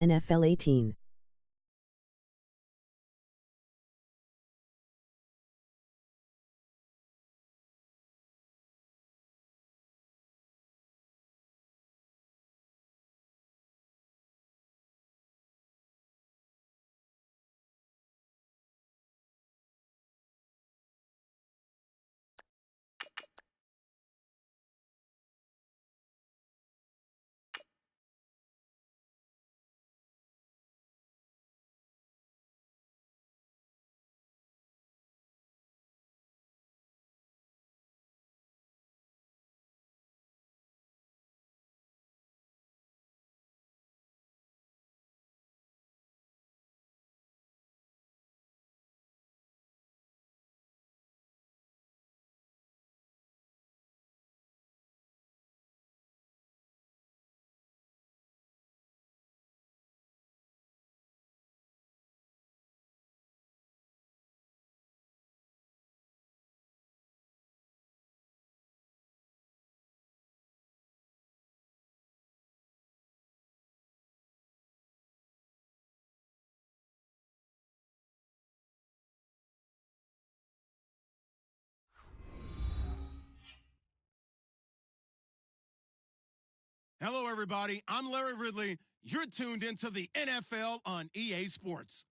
NFL 18. Hello, everybody. I'm Larry Ridley. You're tuned into the NFL on EA Sports.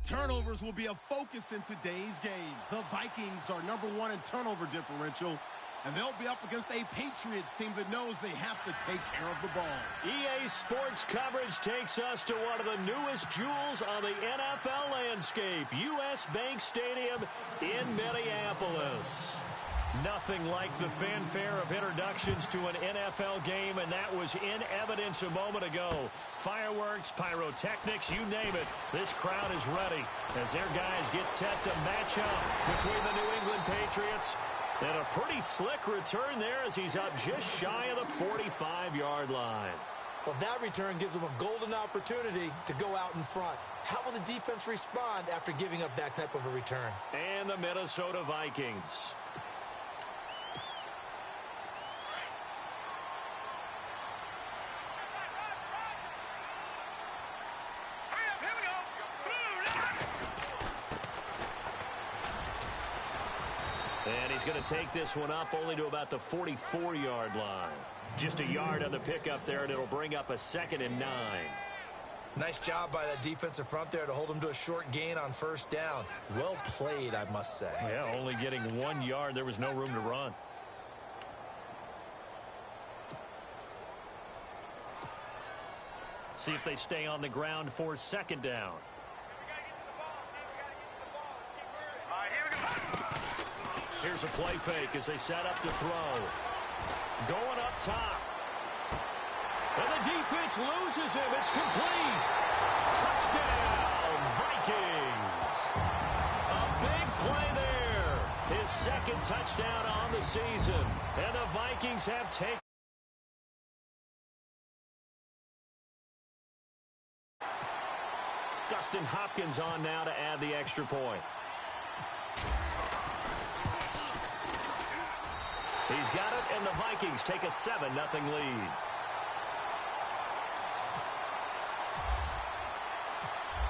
Turnovers will be a focus in today's game. The Vikings are #1 in turnover differential, and they'll be up against a Patriots team that knows they have to take care of the ball. EA Sports coverage takes us to one of the newest jewels on the NFL landscape, US Bank Stadium in Minneapolis. Nothing like the fanfare of introductions to an NFL game, and that was in evidence a moment ago. Fireworks, pyrotechnics, you name it. This crowd is ready as their guys get set to match up between the New England Patriots. And a pretty slick return there as he's up just shy of the 45-yard line. Well, that return gives them a golden opportunity to go out in front. How will the defense respond after giving up that type of a return? And the Minnesota Vikings. And he's going to take this one up only to about the 44-yard line. Just a yard on the pickup there, and it'll bring up a 2nd and 9. Nice job by that defensive front there to hold him to a short gain on first down. Well played, I must say. Yeah, only getting 1 yard. There was no room to run. See if they stay on the ground for 2nd down. Here's a play fake as they set up to throw. Going up top. And the defense loses him. It's complete. Touchdown, Vikings. A big play there. His 2nd touchdown on the season. And the Vikings have taken. Dustin Hopkins on now to add the extra point. He's got it, and the Vikings take a 7-0 lead.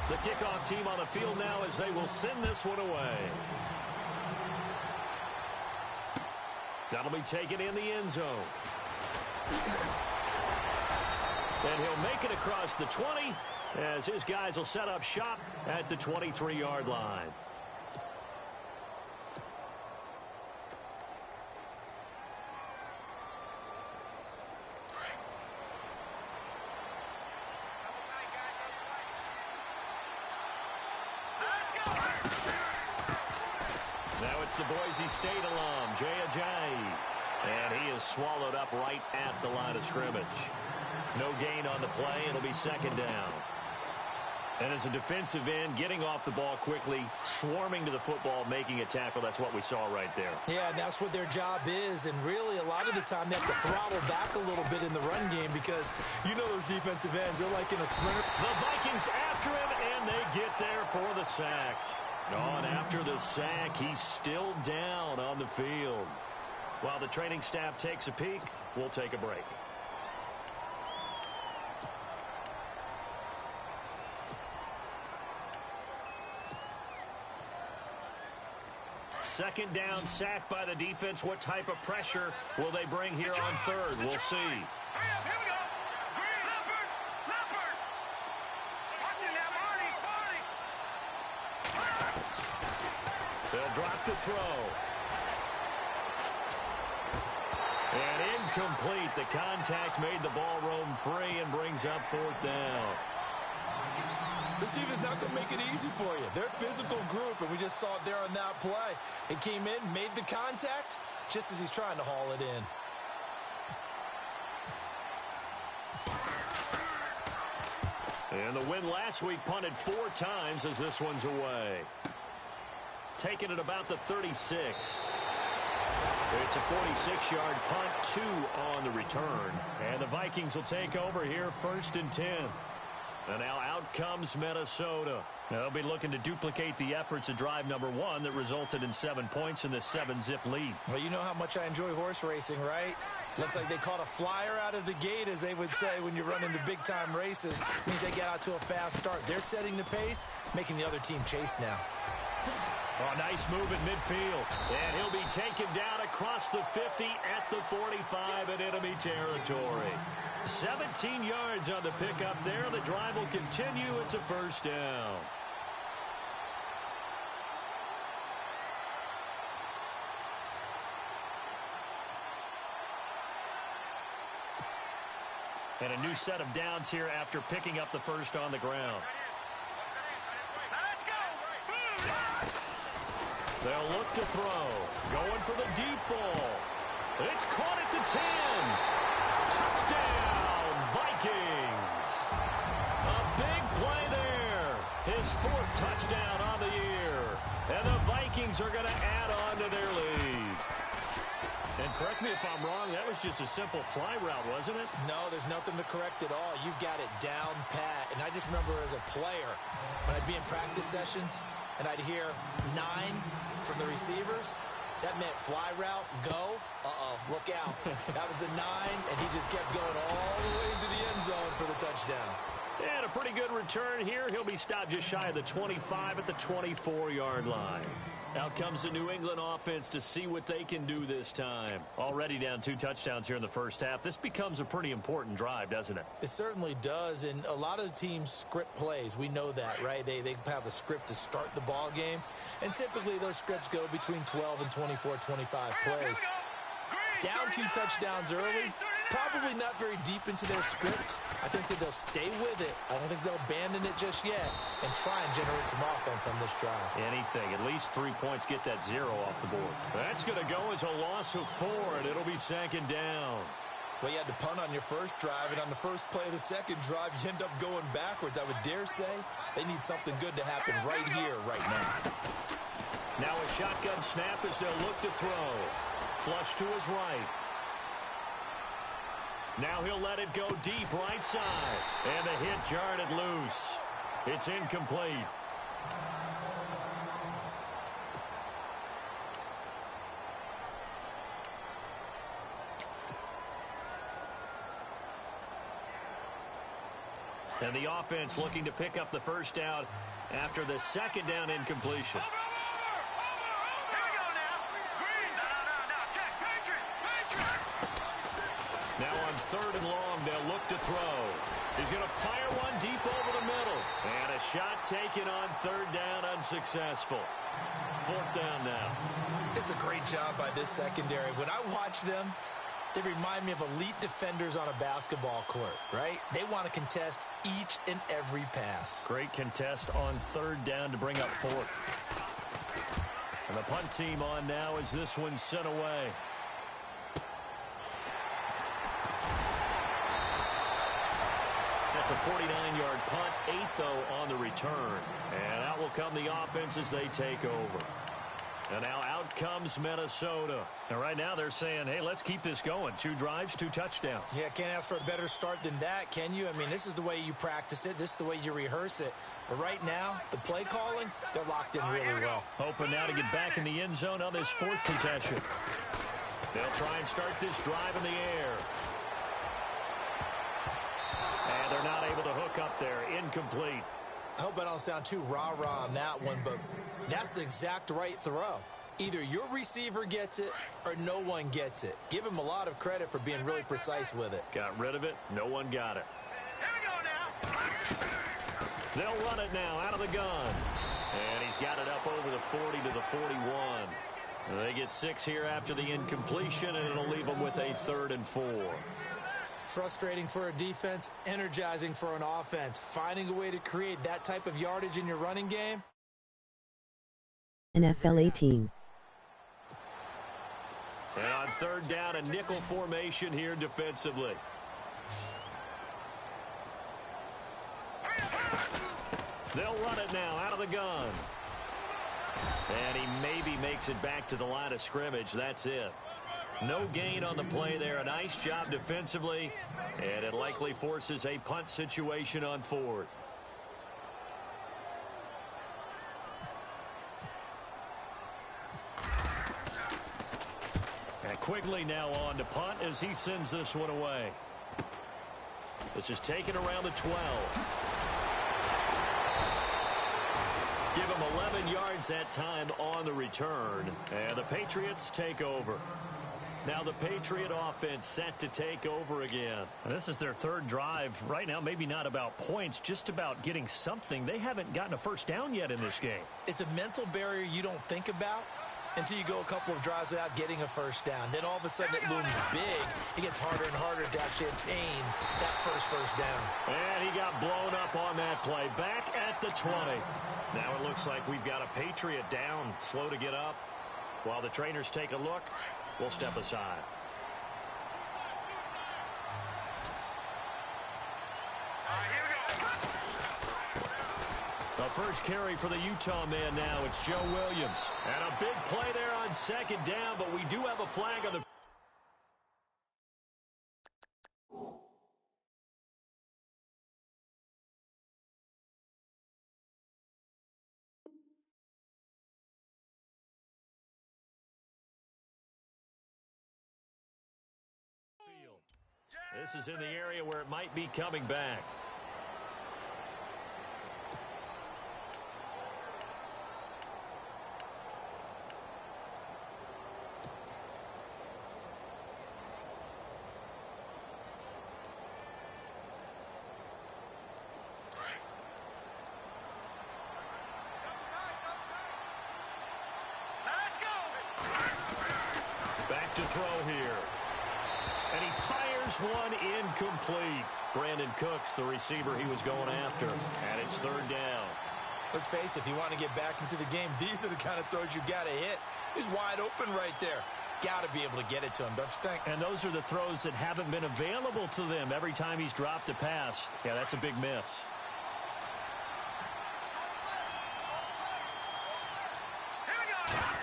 The kickoff team on the field now as they will send this one away. That'll be taken in the end zone. And he'll make it across the 20 as his guys will set up shop at the 23-yard line. The Boise State alum, Jay Ajayi. And he is swallowed up right at the line of scrimmage. No gain on the play. It'll be 2nd down. And as a defensive end, getting off the ball quickly, swarming to the football, making a tackle, that's what we saw right there. Yeah, and that's what their job is. And really, a lot of the time, they have to throttle back a little bit in the run game because you know those defensive ends, they're like in a sprinter. The Vikings after him, and they get there for the sack. Oh, and after the sack, he's still down on the field. While the training staff takes a peek, we'll take a break. second down sack by the defense. What type of pressure will they bring here on third? We'll see. Here we go. Leopard. Watching that, Marty. They'll drop the throw. And incomplete. The contact made the ball roam free and brings up fourth down. This defense not going to make it easy for you. They're a physical group, and we just saw it there on that play. It came in, made the contact, just as he's trying to haul it in. And the win last week punted 4 times as this one's away. Taking it about the 36. It's a 46-yard punt, 2 on the return. And the Vikings will take over here, 1st and 10. And now out comes Minnesota. They'll be looking to duplicate the efforts of drive number 1 that resulted in 7 points in this 7-zip lead. Well, you know how much I enjoy horse racing, right? Looks like they caught a flyer out of the gate, as they would say when you're running the big-time races. Means they get out to a fast start. They're setting the pace, making the other team chase now. Oh, nice move in midfield. And he'll be taken down across the 50 at the 45 in enemy territory. 17 yards on the pickup there. The drive will continue. It's a first down. And a new set of downs here after picking up the first on the ground. They'll look to throw. Going for the deep ball. It's caught at the 10. Touchdown, Vikings. A big play there. His 4th touchdown on the year. And the Vikings are going to add on to their lead. And correct me if I'm wrong, that was just a simple fly route, wasn't it? No, there's nothing to correct at all. You've got it down pat. And I just remember as a player, when I'd be in practice sessions, and I'd hear 9 from the receivers, that meant fly route, go, look out. That was the 9, and he just kept going all the way into the end zone for the touchdown. And a pretty good return here. He'll be stopped just shy of the 25 at the 24-yard line. Out comes the New England offense to see what they can do this time. Already down 2 touchdowns here in the first half. This becomes a pretty important drive, doesn't it? It certainly does, and a lot of the teams script plays. We know that, right? They have a script to start the ball game, and typically those scripts go between 12 and 24, 25 plays. Down 2 touchdowns early, probably not very deep into their script. I think that they'll stay with it. I don't think they'll abandon it just yet and try and generate some offense on this drive. Anything. At least 3 points, get that 0 off the board. That's going to go as a loss of 4, and it'll be 2nd down. Well, you had to punt on your first drive, and on the first play of the second drive, you end up going backwards. I would dare say they need something good to happen right here, right now. Now a shotgun snap as they'll look to throw. Flush to his right. Now he'll let it go deep right side. And the hit jarred it loose. It's incomplete. And the offense looking to pick up the first down after the 2nd down incompletion. Now on 3rd and long, they'll look to throw. He's going to fire one deep over the middle. And a shot taken on 3rd down, unsuccessful. 4th down now. It's a great job by this secondary. When I watch them, they remind me of elite defenders on a basketball court, right? They want to contest each and every pass. Great contest on 3rd down to bring up 4th. And the punt team on now as this one's sent away. That's a 49-yard punt, 8 though on the return. And out will come the offense as they take over. And now out comes Minnesota. And right now they're saying, hey, let's keep this going. 2 drives, 2 touchdowns. Yeah, can't ask for a better start than that, can you? I mean, this is the way you practice it. This is the way you rehearse it. But right now, the play calling, they're locked in really well. Hoping now to get back in the end zone on this 4th possession. They'll try and start this drive in the air. And they're not able to hook up there. Incomplete. I hope I don't sound too rah-rah on that one, but that's the exact right throw. Either your receiver gets it or no one gets it. Give him a lot of credit for being really precise with it. Got rid of it. No one got it. Here we go now. They'll run it now out of the gun. And he's got it up over the 40 to the 41. They get 6 here after the incompletion, and it'll leave them with a 3rd and 4. Frustrating for a defense, energizing for an offense. Finding a way to create that type of yardage in your running game. NFL 18. And on 3rd down, a nickel formation here defensively. They'll run it now out of the gun. And he maybe makes it back to the line of scrimmage. That's it. No gain on the play there. A nice job defensively. And it likely forces a punt situation on 4th. And Quigley now on to punt as he sends this one away. This is taken around the 12. Give him 11 yards that time on the return. And the Patriots take over. Now the Patriot offense set to take over again. And this is their 3rd drive. Right now, maybe not about points, just about getting something. They haven't gotten a first down yet in this game. It's a mental barrier you don't think about until you go a couple of drives without getting a first down. Then all of a sudden it looms big. It gets harder and harder to actually attain that first down. And he got blown up on that play. Back at the 20. Now it looks like we've got a Patriot down, slow to get up. While the trainers take a look, we'll step aside. The first carry for the Utah man now. It's Joe Williams. And a big play there on 2nd down, but we do have a flag on the field. This is in the area where it might be coming back. Let's go. Back to throw here. And he fires one incomplete. Brandon Cooks, the receiver he was going after. And it's 3rd down. Let's face it, if you want to get back into the game, these are the kind of throws you got to hit. He's wide open right there. Got to be able to get it to him, don't you think? And those are the throws that haven't been available to them every time he's dropped a pass. Yeah, that's a big miss. Here we go now.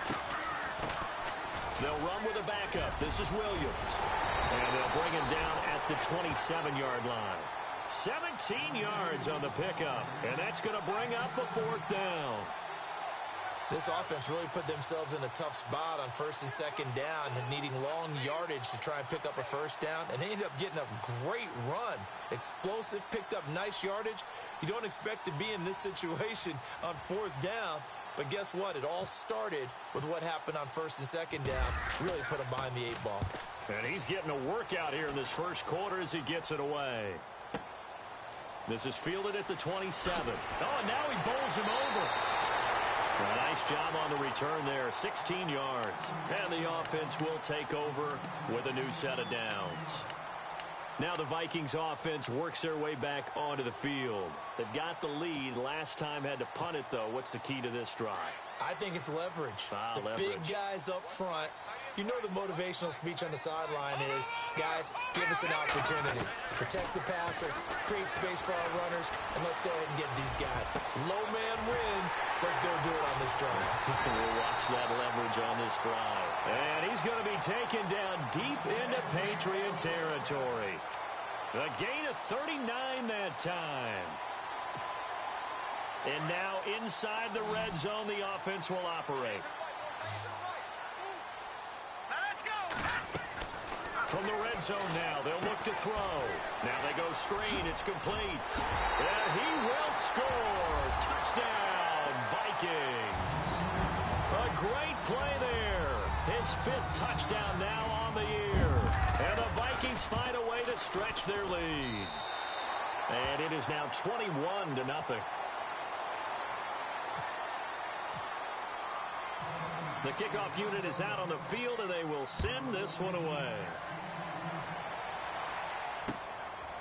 They'll run with a backup. This is Williams. And they'll bring him down at the 27-yard line. 17 yards on the pickup. And that's going to bring up a 4th down. This offense really put themselves in a tough spot on 1st and 2nd down and needing long yardage to try and pick up a first down. And they ended up getting a great run. Explosive, picked up nice yardage. You don't expect to be in this situation on 4th down. But guess what? It all started with what happened on 1st and 2nd down. Really put him behind the 8 ball. And he's getting a workout here in this first quarter as he gets it away. This is fielded at the 27th. Oh, and now he bowls him over. A nice job on the return there, 16 yards. And the offense will take over with a new set of downs. Now the Vikings offense works their way back onto the field. They've got the lead. Last time had to punt it, though. What's the key to this drive? I think it's leverage. The leverage. Big guys up front. You know the motivational speech on the sideline is, guys, give us an opportunity. Protect the passer, create space for our runners, and let's go ahead and get these guys. Low man wins. Let's go do it on this drive. We'll watch that leverage on this drive. And he's going to be taken down deep into Patriot territory. A gain of 39 that time. And now inside the red zone, the offense will operate. Let's go. From the red zone now, they'll look to throw. Now they go screen. It's complete. And he will score. Touchdown, Vikings. A great play there. to stretch their lead. And it is now 21-0. The kickoff unit is out on the field, and they will send this one away.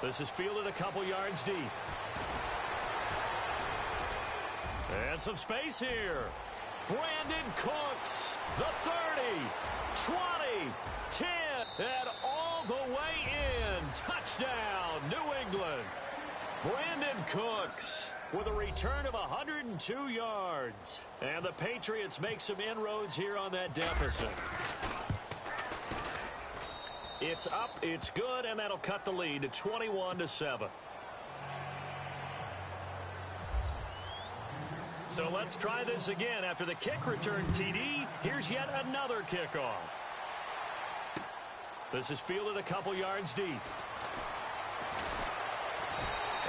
This is fielded a couple yards deep. And some space here. Brandon Cooks, the 30, 20, 10, and all the way in. Touchdown, New England. Brandon Cooks with a return of 102 yards. And the Patriots make some inroads here on that deficit. It's up, it's good, and that'll cut the lead to 21-7. So let's try this again. After the kick return TD, here's yet another kickoff. This is fielded a couple yards deep.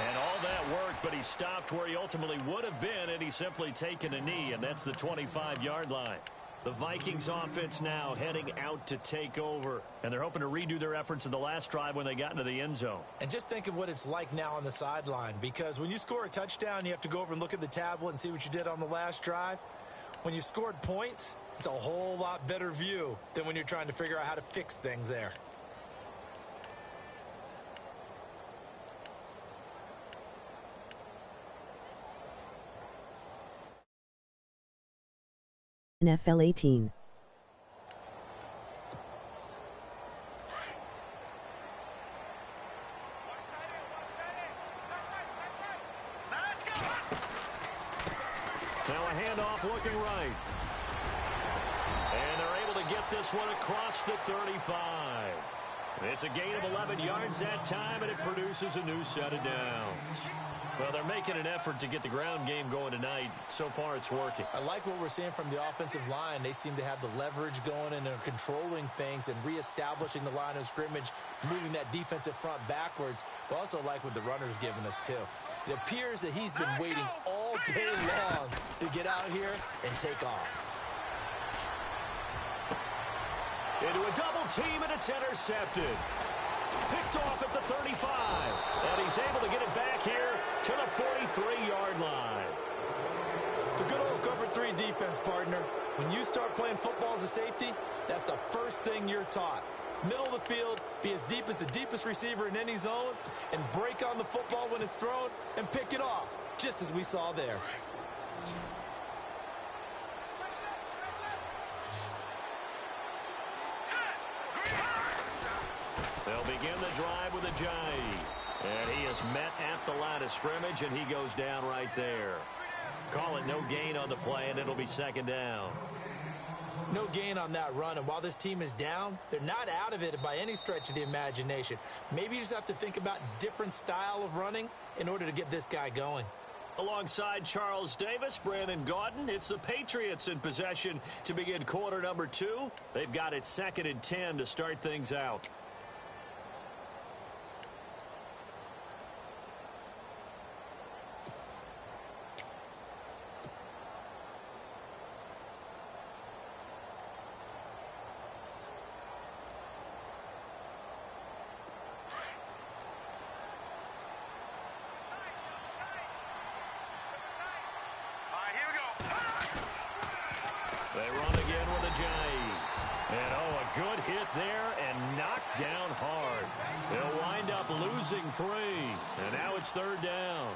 And all that worked, but he stopped where he ultimately would have been, and he's simply taken a knee, and that's the 25-yard line. The Vikings offense now heading out to take over, and they're hoping to redo their efforts in the last drive when they got into the end zone. And just think of what it's like now on the sideline, because when you score a touchdown, you have to go over and look at the tablet and see what you did on the last drive. When you scored points, it's a whole lot better view than when you're trying to figure out how to fix things there. NFL 18. Now a handoff looking right. And they're able to get this one across the 35. It's a gain of 11 yards that time, and it produces a new set of downs. Well, they're making an effort to get the ground game going tonight. So far, it's working. I like what we're seeing from the offensive line. They seem to have the leverage going, and they're controlling things and reestablishing the line of scrimmage, moving that defensive front backwards. But also like what the runner's giving us, too. It appears that he's been waiting all day long to get out here and take off. Into a double team, and it's intercepted. Picked off at the 35. And he's able to get it back here to the 43-yard line. The good old cover 3 defense, partner. When you start playing football as a safety, that's the first thing you're taught. Middle of the field, be as deep as the deepest receiver in any zone, and break on the football when it's thrown and pick it off, just as we saw there. They'll begin the drive with a Jai. And he is met at the line of scrimmage, and he goes down right there. Call it no gain on the play, and it'll be second down. No gain on that run, and while this team is down, they're not out of it by any stretch of the imagination. Maybe you just have to think about different style of running in order to get this guy going. Alongside Charles Davis, Brandon Gaudin, it's the Patriots in possession to begin quarter number 2. They've got it 2nd and 10 to start things out. They run again with a Jai. And, a good hit there and knocked down hard. They'll wind up losing 3. And now it's 3rd down.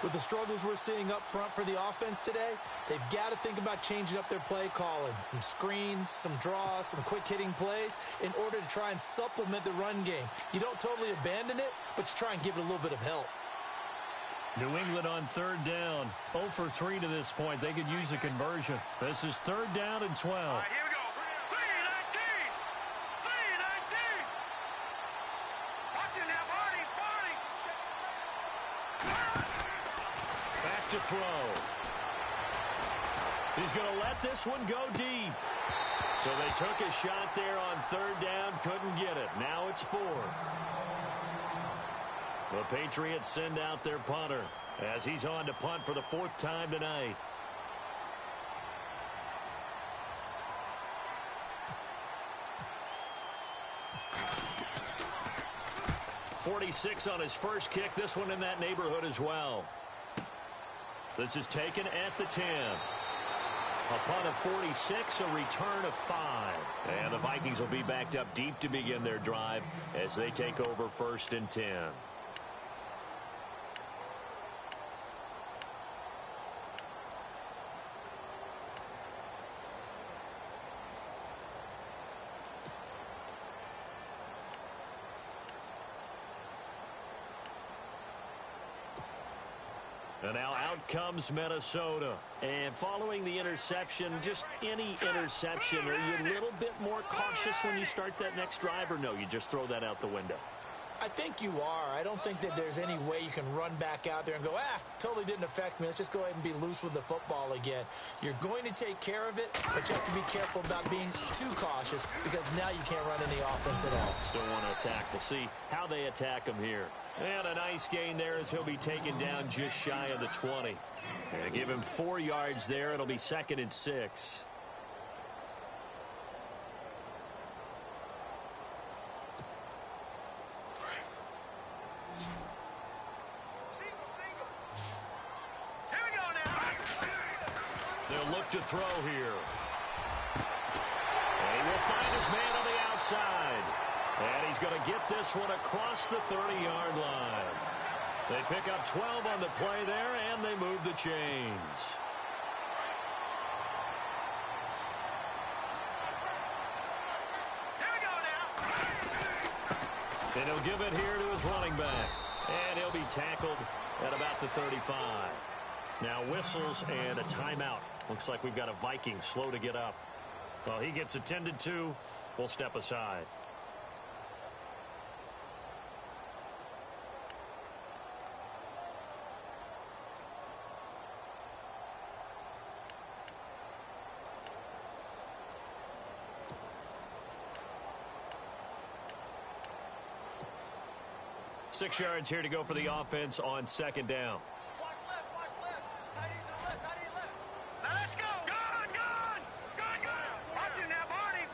With the struggles we're seeing up front for the offense today, they've got to think about changing up their play calling. Some screens, some draws, some quick-hitting plays in order to try and supplement the run game. You don't totally abandon it, but you try and give it a little bit of help. New England on 3rd down. 0 for 3 to this point. They could use a conversion. This is 3rd down and 12. All right, here we go. 3-19. 3-19. Watch it now, Barney. Back to throw. He's going to let this one go deep. So they took a shot there on 3rd down. Couldn't get it. Now it's 4th. The Patriots send out their punter as he's on to punt for the 4th time tonight. 46 on his first kick. This one in that neighborhood as well. This is taken at the 10. A punt of 46, a return of 5. And the Vikings will be backed up deep to begin their drive as they take over 1st and 10. And now out comes Minnesota. And following the interception, just any interception, are you a little bit more cautious when you start that next drive, or no, you just throw that out the window? I think you are. I don't think that there's any way you can run back out there and go, totally didn't affect me. Let's just go ahead and be loose with the football again. You're going to take care of it, but you have to be careful about being too cautious because now you can't run any offense at all. Still want to attack. We'll see how they attack him here. And a nice gain there as he'll be taken down just shy of the 20. And give him 4 yards there. It'll be 2nd and 6. They'll look to throw here. And he will find his man on the outside. And he's going to get this one across the 30-yard line. They pick up 12 on the play there, and they move the chains. Here we go now. And he'll give it here to his running back. And he'll be tackled at about the 35. Now whistles and a timeout. Looks like we've got a Viking slow to get up. Well, he gets attended to. We'll step aside. Six yards here to go for the offense on 2nd down. Watch left. Tight end to left. Now let's go. Gone. Watch it now, Barney.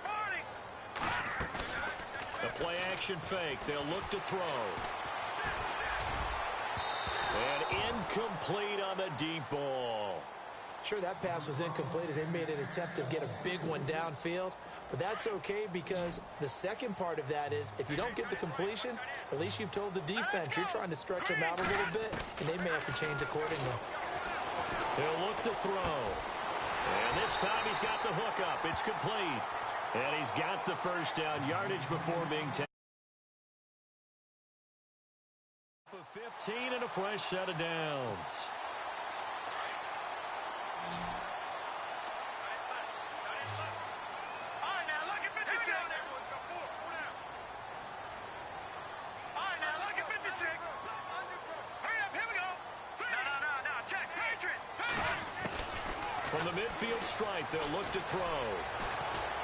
The play action fake. They'll look to throw. And incomplete on the deep ball. Sure, that pass was incomplete as they made an attempt to get a big one downfield. But that's okay because the second part of that is if you don't get the completion, at least you've told the defense you're trying to stretch them out a little bit, and they may have to change accordingly. He'll look to throw. And this time he's got the hook up. It's complete. And he's got the first down yardage before being taken. 15 and a fresh set of downs. From the midfield strike, they'll look to throw.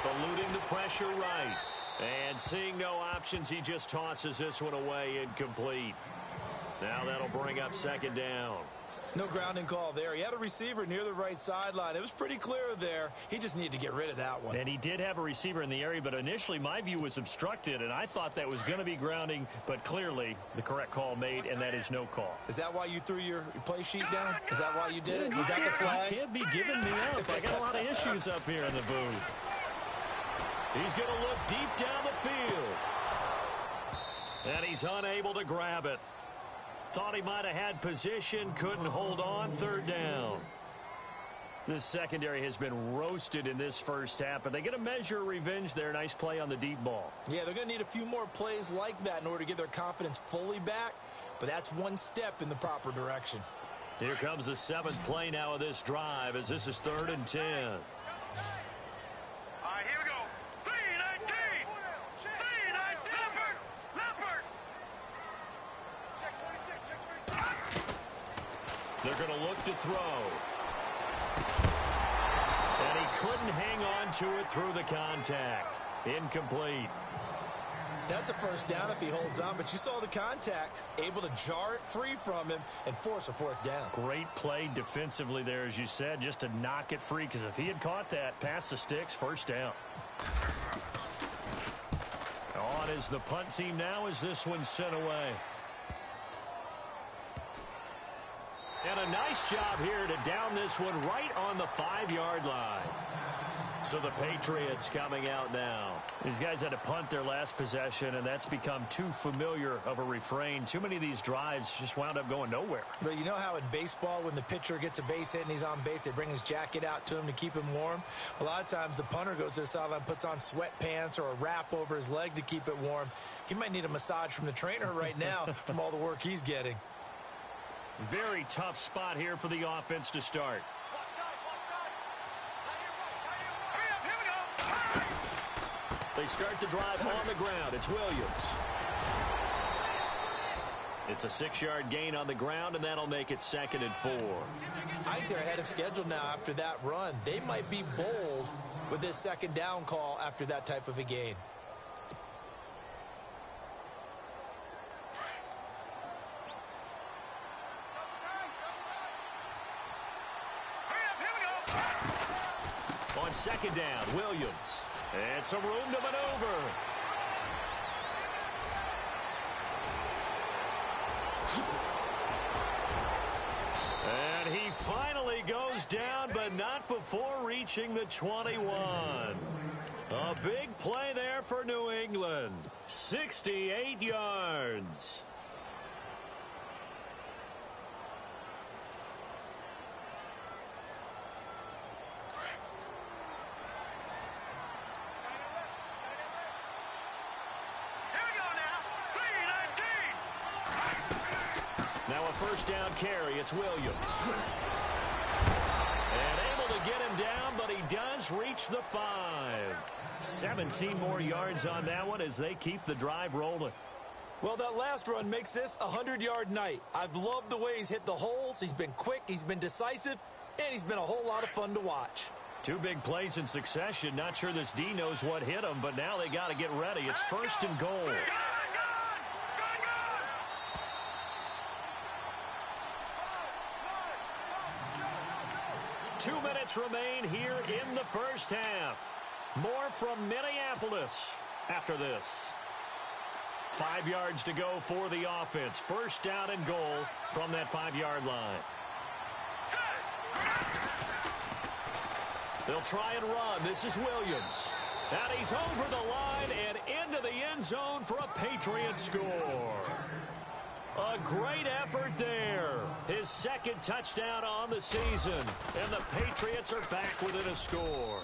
Eluding the pressure right. And seeing no options, he just tosses this one away incomplete. Now that'll bring up 2nd down. No grounding call there. He had a receiver near the right sideline. It was pretty clear there. He just needed to get rid of that one. And he did have a receiver in the area, but initially my view was obstructed, and I thought that was going to be grounding, but clearly the correct call made, and that is no call. Is that why you threw your play sheet down? Is that why you did it? Is that the flag? You can't be giving me up. I got a lot of issues up here in the booth. He's going to look deep down the field. And he's unable to grab it. Thought he might have had position, couldn't hold on. 3rd down. This secondary has been roasted in this first half, but they get a measure of revenge there. Nice play on the deep ball. Yeah, they're going to need a few more plays like that in order to get their confidence fully back, but that's one step in the proper direction. Here comes the 7th play now of this drive as this is 3rd and 10. All right, here we go. 3-19. Leopard. Check 26. They're going to look to throw. And he couldn't hang on to it through the contact. Incomplete. That's a first down if he holds on, but you saw the contact, able to jar it free from him and force a 4th down. Great play defensively there, as you said, just to knock it free, because if he had caught that, past the sticks, 1st down. On is the punt team now as this one's sent away. And a nice job here to down this one right on the 5-yard line. So the Patriots coming out now. These guys had to punt their last possession, and that's become too familiar of a refrain. Too many of these drives just wound up going nowhere. But you know how in baseball, when the pitcher gets a base hit and he's on base, they bring his jacket out to him to keep him warm? A lot of times the punter goes to the sideline, puts on sweatpants or a wrap over his leg to keep it warm. He might need a massage from the trainer right now from all the work he's getting. Very tough spot here for the offense to start. They start the drive on the ground. It's Williams. It's a 6-yard gain on the ground, and that'll make it 2nd and 4. I think they're ahead of schedule now after that run. They might be bold with this 2nd down call after that type of a gain. On 2nd down, Williams. And some room to maneuver. And he finally goes down, but not before reaching the 21. A big play there for New England. 68 yards. Now a 1st down carry. It's Williams. And able to get him down, but he does reach the 5. 17 more yards on that one as they keep the drive rolling. Well, that last run makes this a 100-yard night. I've loved the way he's hit the holes. He's been quick, he's been decisive, and he's been a whole lot of fun to watch. 2 big plays in succession. Not sure this D knows what hit him, but now they got to get ready. It's 1st and goal. 2 minutes remain here in the 1st half. More from Minneapolis after this. 5 yards to go for the offense. 1st down and goal from that 5-yard line. They'll try and run. This is Williams. And he's over the line and into the end zone for a Patriot score. A great effort there. His 2nd touchdown on the season. And the Patriots are back within a score.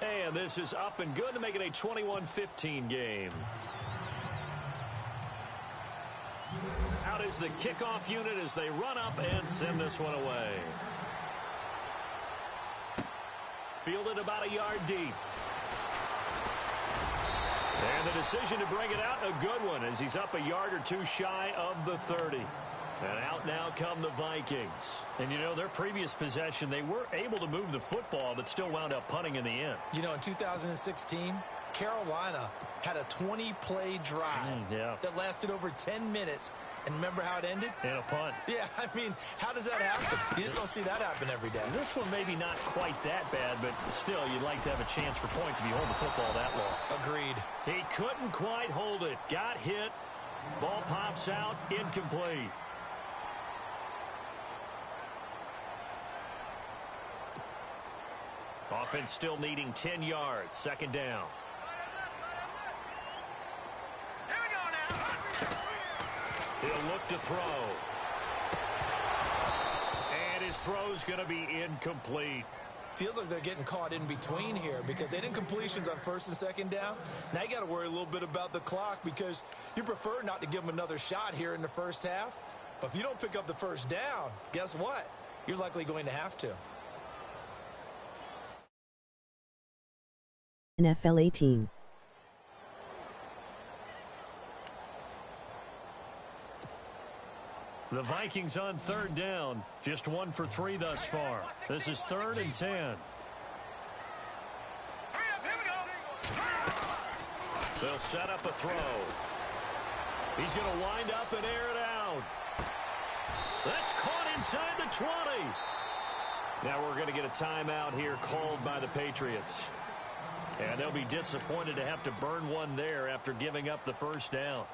And this is up and good to make it a 21-15 game. Out is the kickoff unit as they run up and send this one away. Fielded about a yard deep. And the decision to bring it out, a good one, as he's up a yard or 2 shy of the 30. And out now come the Vikings. And, you know, their previous possession, they were able to move the football, but still wound up punting in the end. You know, in 2016, Carolina had a 20-play drive that lasted over 10 minutes. And remember how it ended? In a punt. Yeah, I mean, how does that happen? You just don't see that happen every day. This one maybe not quite that bad, but still, you'd like to have a chance for points if you hold the football that long. Agreed. He couldn't quite hold it. Got hit. Ball pops out. Incomplete. Offense still needing 10 yards. 2nd down. He'll look to throw. And his throw's going to be incomplete. Feels like they're getting caught in between here because they didn't completions on 1st and 2nd down. Now you got to worry a little bit about the clock because you prefer not to give them another shot here in the 1st half. But if you don't pick up the 1st down, guess what? You're likely going to have to. NFL 18. The Vikings on 3rd down. Just 1 for 3 thus far. This is 3rd and 10. They'll set up a throw. He's going to wind up and air it out. That's caught inside the 20. Now we're going to get a timeout here called by the Patriots. And they'll be disappointed to have to burn one there after giving up the first down.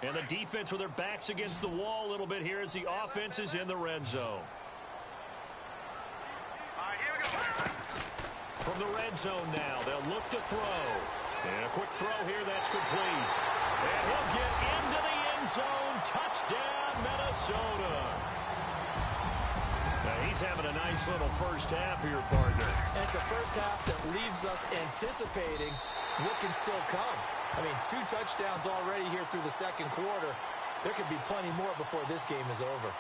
And the defense with their backs against the wall a little bit here as the offense is in the red zone. All right, here we go. From the red zone now, they'll look to throw. And a quick throw here that's complete. And he'll get into the end zone. Touchdown, Minnesota. Now he's having a nice little first half here, partner. And it's a first half that leaves us anticipating what can still come. I mean, 2 touchdowns already here through the second quarter. There could be plenty more before this game is over.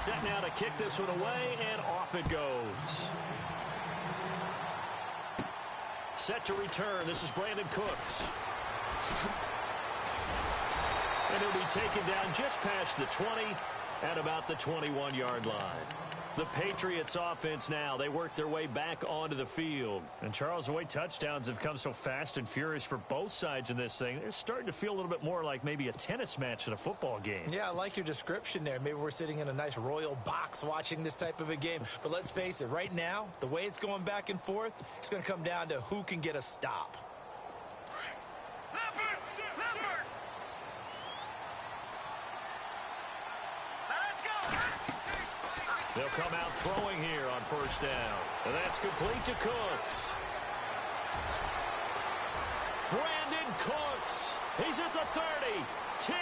Set now to kick this one away, and off it goes. Set to return. This is Brandon Cooks. And he'll be taken down just past the 20 at about the 21-yard line. The Patriots offense now, they work their way back onto the field. And Charles, the way touchdowns have come so fast and furious for both sides in this thing, it's starting to feel a little bit more like maybe a tennis match in a football game. Yeah, I like your description there. Maybe we're sitting in a nice royal box watching this type of a game. But let's face it, right now, the way it's going back and forth, it's going to come down to who can get a stop. They'll come out throwing here on first down. And that's complete to Cooks. Brandon Cooks. He's at the 30, 10.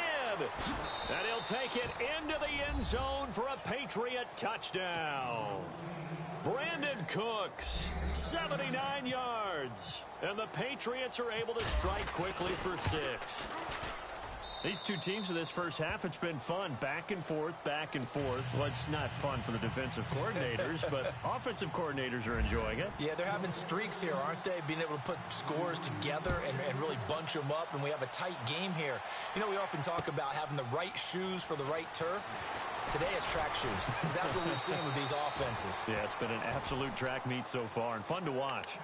And he'll take it into the end zone for a Patriot touchdown. Brandon Cooks, 79 yards. And the Patriots are able to strike quickly for 6. These two teams in this first half, it's been fun. Back and forth, back and forth. Well, it's not fun for the defensive coordinators, but offensive coordinators are enjoying it. Yeah, they're having streaks here, aren't they? Being able to put scores together and really bunch them up, and we have a tight game here. You know, we often talk about having the right shoes for the right turf. Today it's track shoes. That's what we've seen with these offenses. Yeah, it's been an absolute track meet so far, and fun to watch.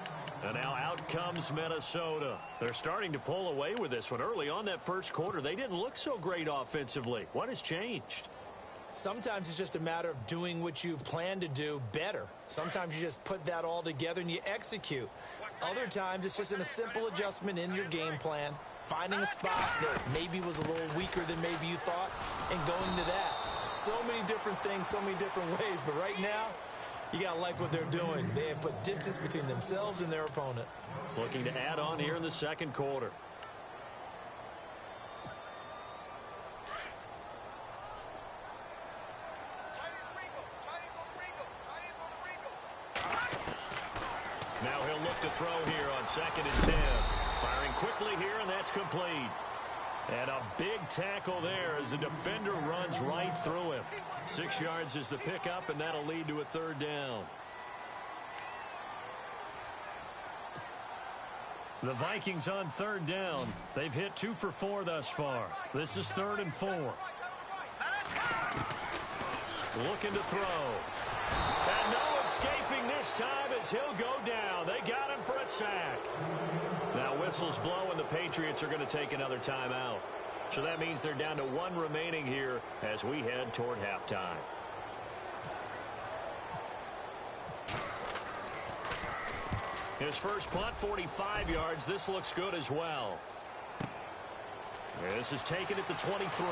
And now out comes Minnesota. They're starting to pull away with this one. Early on that first quarter, they didn't look so great offensively. What has changed? Sometimes it's just a matter of doing what you plan to do better. Sometimes you just put that all together and you execute. Other times it's just in a simple adjustment in your game plan, finding a spot that maybe was a little weaker than maybe you thought, and going to that. So many different things, so many different ways, but right now, you got to like what they're doing. They have put distance between themselves and their opponent. Looking to add on here in the second quarter. Now he'll look to throw here on 2nd and 10. Firing quickly here, and that's complete. And a big tackle there as the defender runs right through him. 6 yards is the pickup, and that'll lead to a 3rd down. The Vikings on 3rd down. They've hit 2 for 4 thus far. This is 3rd and 4. Looking to throw. And no escaping this time as he'll go down. They got him for a sack. Now whistles blow, and the Patriots are going to take another timeout. So that means they're down to 1 remaining here as we head toward halftime. His first punt, 45 yards. This looks good as well. This is taken at the 23.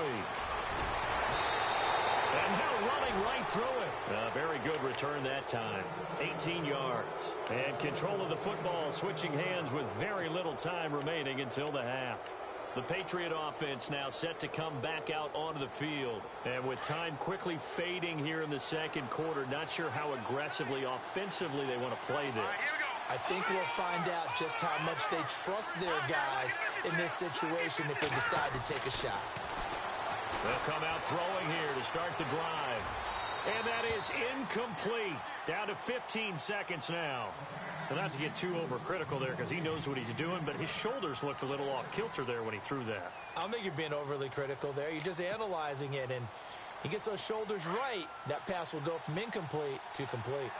And now running right through it. A very good return that time. 18 yards. And control of the football switching hands with very little time remaining until the half. The Patriot offense now set to come back out onto the field. And with time quickly fading here in the second quarter, not sure how aggressively, offensively they want to play this. I think we'll find out just how much they trust their guys in this situation if they decide to take a shot. They'll come out throwing here to start the drive. And that is incomplete. Down to 15 seconds now. Well, not to get too overcritical there because he knows what he's doing, but his shoulders looked a little off kilter there when he threw that. I don't think you're being overly critical there. You're just analyzing it, and he gets those shoulders right. That pass will go from incomplete to complete.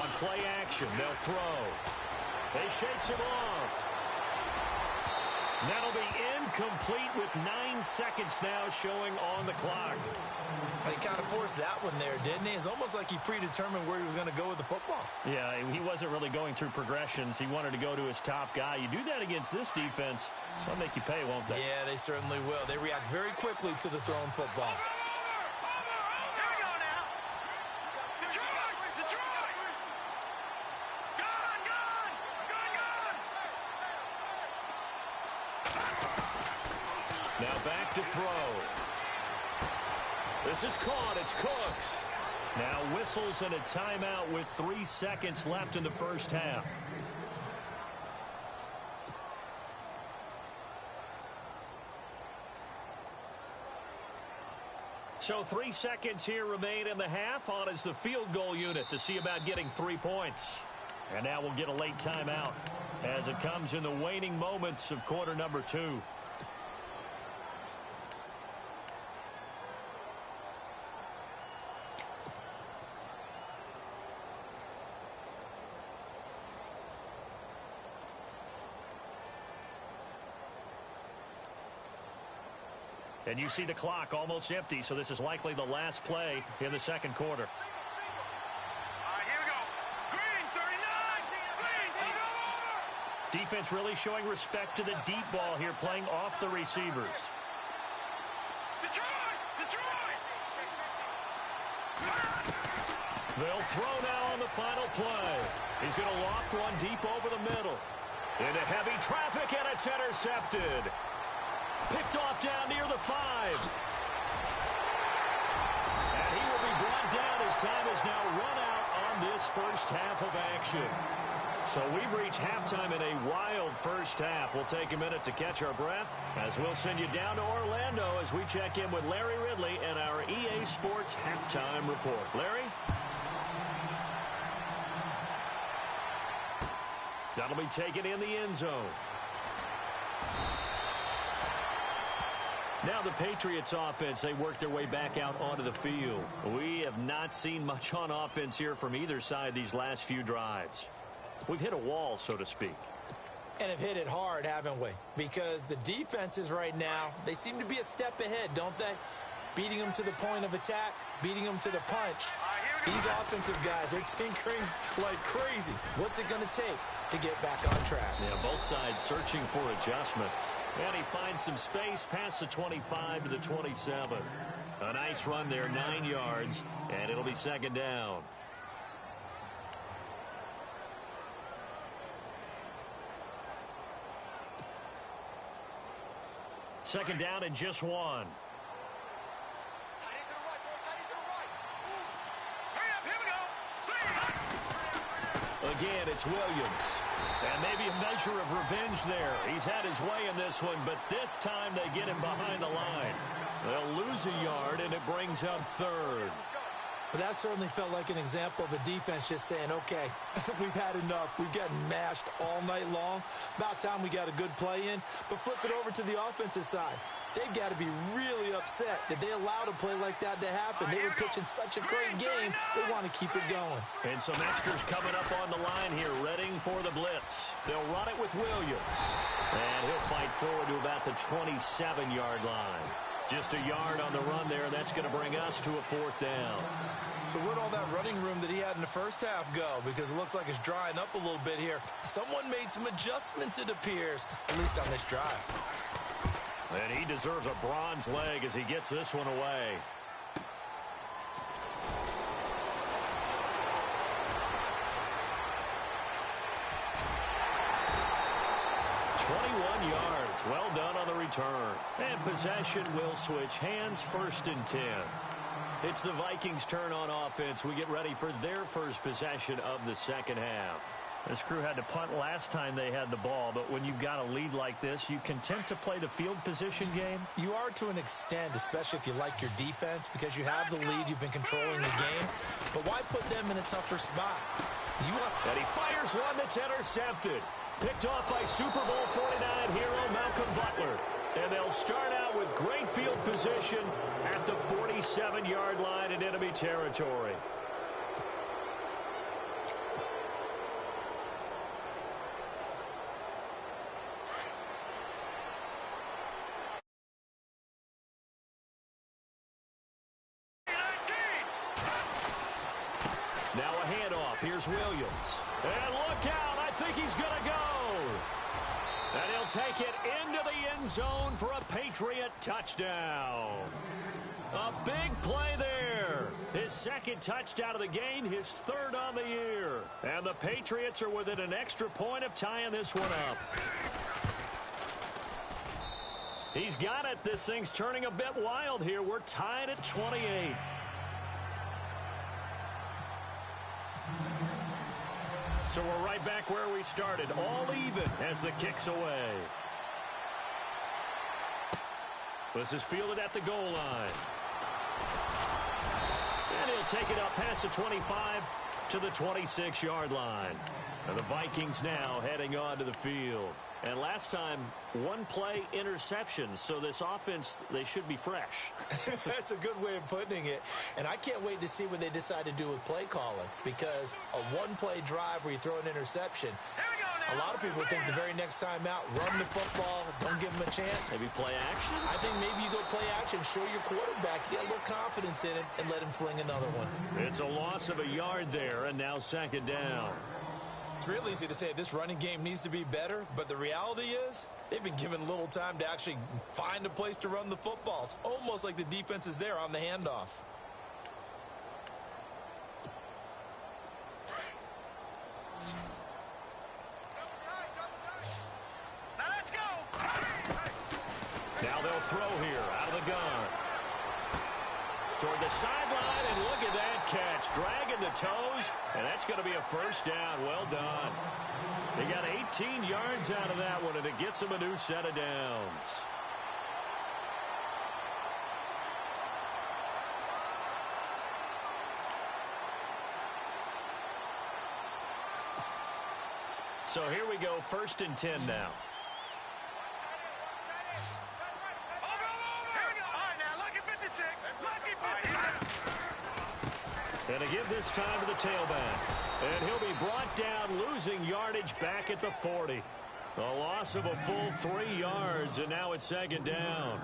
On play action, they'll throw. They shakes him off. That'll be incomplete with 9 seconds now showing on the clock. He kind of forced that one there, didn't he? It's almost like he predetermined where he was going to go with the football. Yeah, he wasn't really going through progressions. He wanted to go to his top guy. You do that against this defense, they'll make you pay, won't they? Yeah, they certainly will. They react very quickly to the thrown football. Here we go now. Detroit! Detroit! Gone! Gone! Gone! Gone! Now back to throw. This is caught. It's Cooks. Now whistles and a timeout with 3 seconds left in the first half. So 3 seconds here remain in the half. On is the field goal unit to see about getting 3 points. And now we'll get a late timeout as it comes in the waning moments of quarter number 2. And you see the clock almost empty, so this is likely the last play in the second quarter. All right, here we go. Green, 39. Green, take over. Defense really showing respect to the deep ball here, playing off the receivers. Detroit! Detroit! They'll throw now on the final play. He's going to loft one deep over the middle. Into heavy traffic, and it's intercepted. Picked off down near the 5. And he will be brought down as time is now run out on this first half of action. So we've reached halftime in a wild first half. We'll take a minute to catch our breath as we'll send you down to Orlando as we check in with Larry Ridley and our EA Sports Halftime Report. Larry? That'll be taken in the end zone. Now the Patriots offense, they work their way back out onto the field. We have not seen much on offense here from either side these last few drives. We've hit a wall, so to speak. And have hit it hard, haven't we? Because the defenses right now, they seem to be a step ahead, don't they? Beating them to the point of attack, beating them to the punch. These offensive guys are tinkering like crazy. What's it going to take to get back on track? Yeah, both sides searching for adjustments. And he finds some space past the 25 to the 27. A nice run there, 9 yards, and it'll be second down. Second down and just 1. Again, it's Williams. And maybe a measure of revenge there. He's had his way in this one, but this time they get him behind the line. They'll lose a yard, and it brings up third. But that certainly felt like an example of a defense just saying, okay, we've had enough. We've gotten mashed all night long. About time we got a good play in. But flip it over to the offensive side. They've got to be really upset that they allowed a play like that to happen. They were pitching such a great game, they want to keep it going. And some extras coming up on the line here, readying for the blitz. They'll run it with Williams. And he'll fight forward to about the 27-yard line. Just a yard on the run there. That's going to bring us to a fourth down. So where'd all that running room that he had in the first half go? Because it looks like it's drying up a little bit here. Someone made some adjustments, it appears, at least on this drive. And he deserves a bronze leg as he gets this one away. Well done on the return. And possession will switch hands, 1st and 10. It's the Vikings' turn on offense. We get ready for their first possession of the second half. This crew had to punt last time they had the ball, but when you've got a lead like this, you content to play the field position game? You are to an extent, especially if you like your defense, because you have the lead, you've been controlling the game. But why put them in a tougher spot? And he fires one that's intercepted. Picked off by Super Bowl 49 hero Malcolm Butler. And they'll start out with great field position at the 47-yard line in enemy territory. Now a handoff. Here's Williams. And look out. I think he's going to go. And he'll take it into the end zone for a Patriot touchdown. A big play there. His second touchdown of the game, his third on the year. And the Patriots are within an extra point of tying this one up. He's got it. This thing's turning a bit wild here. We're tied at 28. So we're right back where we started, all even as the kick's away. This is fielded at the goal line. And he'll take it up past the 25 to the 26-yard line. And the Vikings now heading on to the field. And last time, one play interception. So this offense, they should be fresh. That's a good way of putting it. And I can't wait to see what they decide to do with play calling. Because a one-play drive where you throw an interception, a lot of people think the very next time out, run the football, don't give them a chance. Maybe play action? I think maybe you go play action, show your quarterback, get a little confidence in him, and let him fling another one. It's a loss of a yard there, and now second down. It's real easy to say this running game needs to be better, but the reality is they've been given little time to actually find a place to run the football. It's almost like the defense is there on the handoff. Now let's go. Now they'll throw here out of the gun. Toward the sideline, and look at that catch. Dragging the toes, and that's going to be a first down. Well done. They got 18 yards out of that one, and it gets them a new set of downs. So here we go, 1st and 10 now. And to give this time to the tailback. And he'll be brought down, losing yardage back at the 40. A loss of a full 3 yards, and now it's second down.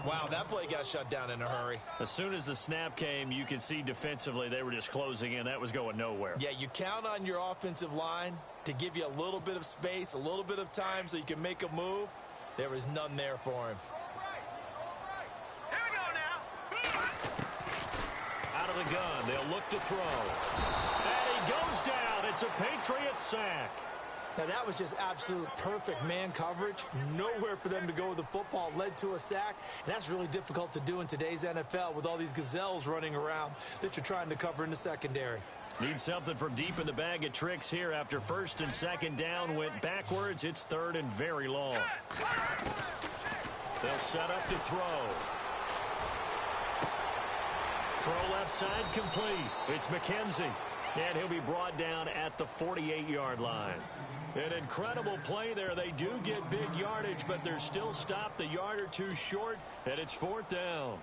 Wow, that play got shut down in a hurry. As soon as the snap came, you could see defensively they were just closing in. That was going nowhere. Yeah, you count on your offensive line to give you a little bit of space, a little bit of time so you can make a move. There was none there for him. Out of the gun, they'll look to throw. And he goes down. It's a Patriot sack. Now, that was just absolute perfect man coverage. Nowhere for them to go with the football. Led to a sack. And that's really difficult to do in today's NFL with all these gazelles running around that you're trying to cover in the secondary. Need something from deep in the bag of tricks here after 1st and 2nd down went backwards. It's 3rd and very long. They'll set up to throw. Throw left side complete. It's McKenzie. And he'll be brought down at the 48-yard line. An incredible play there. They do get big yardage, but they're still stopped a yard or two short, and it's 4th down.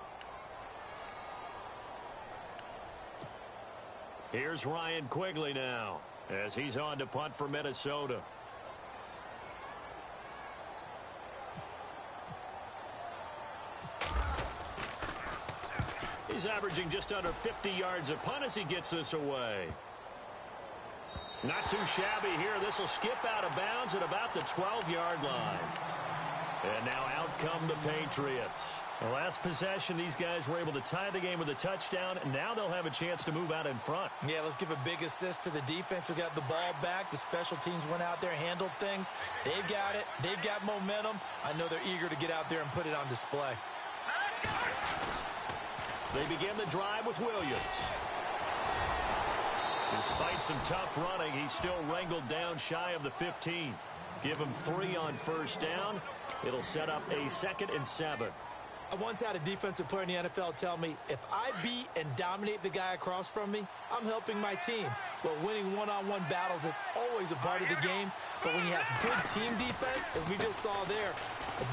Here's Ryan Quigley now as he's on to punt for Minnesota. He's averaging just under 50 yards a punt as he gets this away. Not too shabby here. This will skip out of bounds at about the 12-yard line. And now out come the Patriots. The last possession, these guys were able to tie the game with a touchdown, and now they'll have a chance to move out in front. Yeah, let's give a big assist to the defense who got the ball back. The special teams went out there, handled things. They've got it. They've got momentum. I know they're eager to get out there and put it on display. They begin the drive with Williams. Despite some tough running, he's still wrangled down shy of the 15. Give him 3 on 1st down. It'll set up a 2nd and 7. I once had a defensive player in the NFL tell me, if I beat and dominate the guy across from me, I'm helping my team. Well, winning one-on-one battles is always a part of the game, but when you have good team defense, as we just saw there,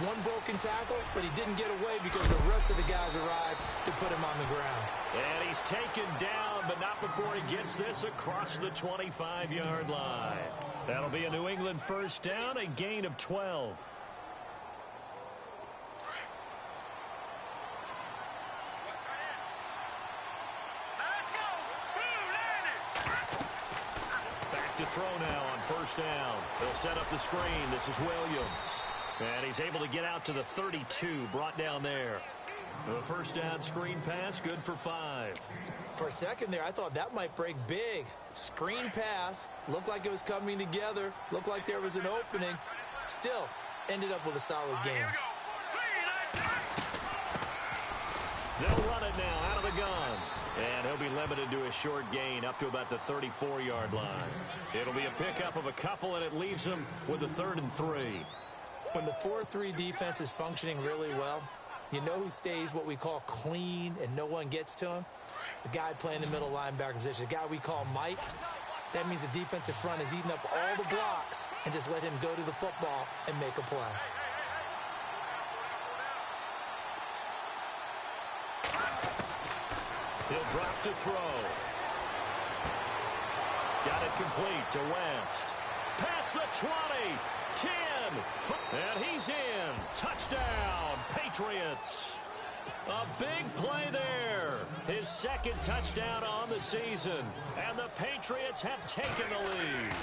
one broken tackle, but he didn't get away because the rest of the guys arrived to put him on the ground. And he's taken down, but not before he gets this across the 25-yard line. That'll be a New England 1st down, a gain of 12. Back to throw now on first down. They'll set up the screen. This is Williams. And he's able to get out to the 32, brought down there. The first down screen pass, good for 5. For a second there, I thought that might break big. Screen pass, looked like it was coming together, looked like there was an opening. Still, ended up with a solid game. They'll run it now out of the gun. And he'll be limited to a short gain up to about the 34-yard line. It'll be a pickup of a couple, and it leaves him with a 3rd and 3. When the 4-3 defense is functioning really well, you know who stays what we call clean and no one gets to him? The guy playing the middle linebacker position, the guy we call Mike. That means the defensive front is eating up all the blocks and just let him go to the football and make a play. He'll drop to throw. Got it complete to West. Past the 20, 10, and he's in. Touchdown, Patriots. A big play there. His 2nd touchdown on the season. And the Patriots have taken the lead.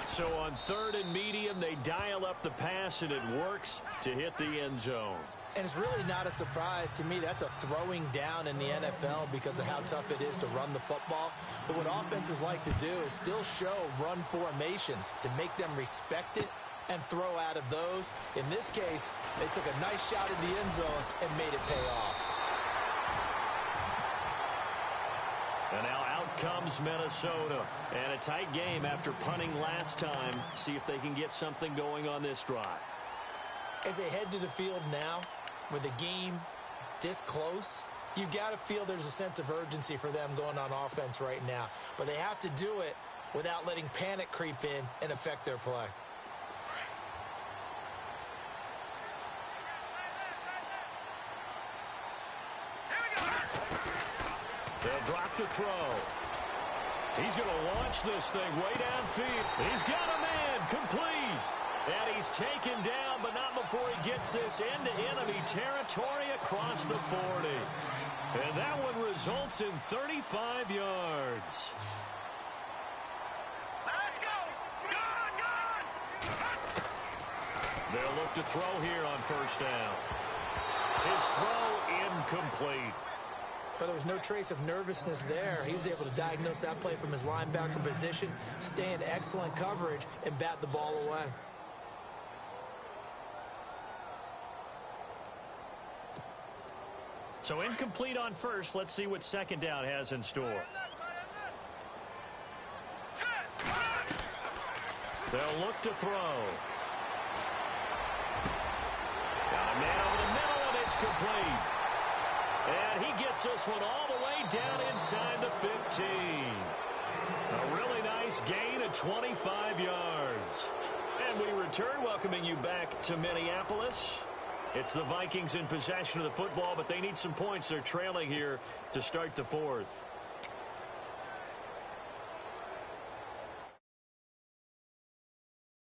So on 3rd and medium, they dial up the pass, and it works to hit the end zone. And it's really not a surprise to me. That's a throwing down in the NFL because of how tough it is to run the football. But what offenses like to do is still show run formations to make them respect it and throw out of those. In this case, they took a nice shot at the end zone and made it pay off. And now out comes Minnesota. And a tight game after punting last time. See if they can get something going on this drive. As they head to the field now, with the game this close, you've got to feel there's a sense of urgency for them going on offense right now. But they have to do it without letting panic creep in and affect their play. They'll drop to throw. He's going to launch this thing way downfield. He's got a man complete. And he's taken down, but not before he gets this into enemy territory across the 40. And that one results in 35 yards. Let's go! Good! They'll look to throw here on first down. His throw incomplete. Well, there was no trace of nervousness there. He was able to diagnose that play from his linebacker position, stay in excellent coverage, and bat the ball away. So incomplete on first. Let's see what 2nd down has in store. They'll look to throw. Got a man over the middle, and it's complete. And he gets this one all the way down inside the 15. A really nice gain of 25 yards. And we return, welcoming you back to Minneapolis. It's the Vikings in possession of the football, but they need some points. They're trailing here to start the 4th.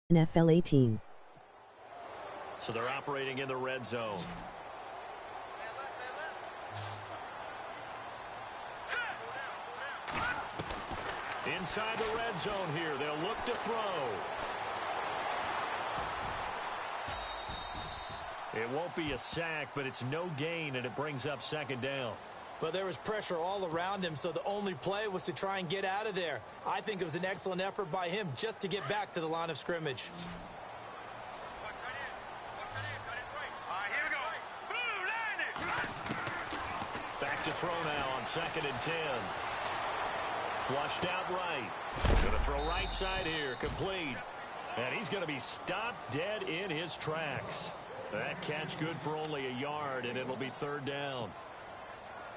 NFL 18. So they're operating in the red zone. Inside the red zone here. They'll look to throw. It won't be a sack, but it's no gain, and it brings up 2nd down. But there was pressure all around him, so the only play was to try and get out of there. I think it was an excellent effort by him just to get back to the line of scrimmage. Back to throw now on 2nd and 10. Flushed out right. Going to throw right side here, complete. And he's going to be stopped dead in his tracks. That catch good for only a yard, and it'll be 3rd down.